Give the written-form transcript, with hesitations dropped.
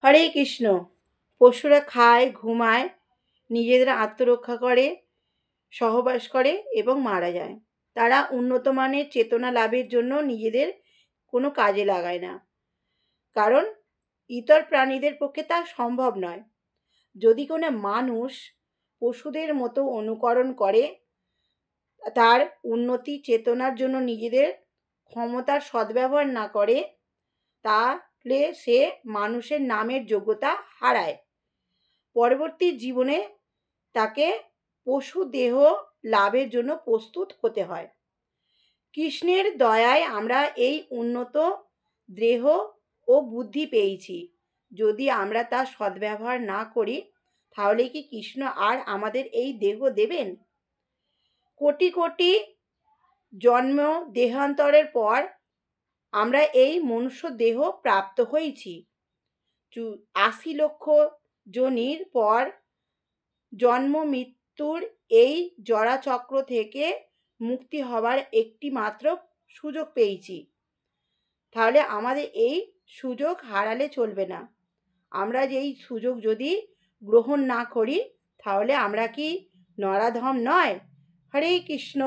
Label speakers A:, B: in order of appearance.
A: হরে কৃষ্ণ। পশুরা খায়, ঘুমায়, নিজেদের আত্মরক্ষা করে, সহবাস করে এবং মারা যায়। তারা উন্নত মানের চেতনা লাভের জন্য নিজেদের কোনো কাজে লাগায় না, কারণ ইতর প্রাণীদের পক্ষে তা সম্ভব নয়। যদি কোনো মানুষ পশুদের মতো অনুকরণ করে, তার উন্নতি চেতনার জন্য নিজেদের ক্ষমতার সদ্ব্যবহার না করে, তাহলে সে মানুষের নামের যোগ্যতা হারায়। পরবর্তী জীবনে তাকে পশু দেহ লাভের জন্য প্রস্তুত হতে হয়। কৃষ্ণের দয়ায় আমরা এই উন্নত দেহ ও বুদ্ধি পেয়েছি। যদি আমরা তার সদ্ব্যবহার না করি, তাহলে কি কৃষ্ণ আর আমাদের এই দেহ দেবেন? কোটি কোটি জন্ম দেহান্তরের পর আমরা এই মনুষ্য দেহ প্রাপ্ত হয়েছি। ৮০ লক্ষ যোনির পর জন্ম মৃত্যুর এই জরাচক্র থেকে মুক্তি হবার একটি মাত্র সুযোগ পেয়েছি। তাহলে আমাদের এই সুযোগ হারালে চলবে না। আমরা যে এই সুযোগ যদি গ্রহণ না করি, তাহলে আমরা কি নরাধম নয়? হরে কৃষ্ণ।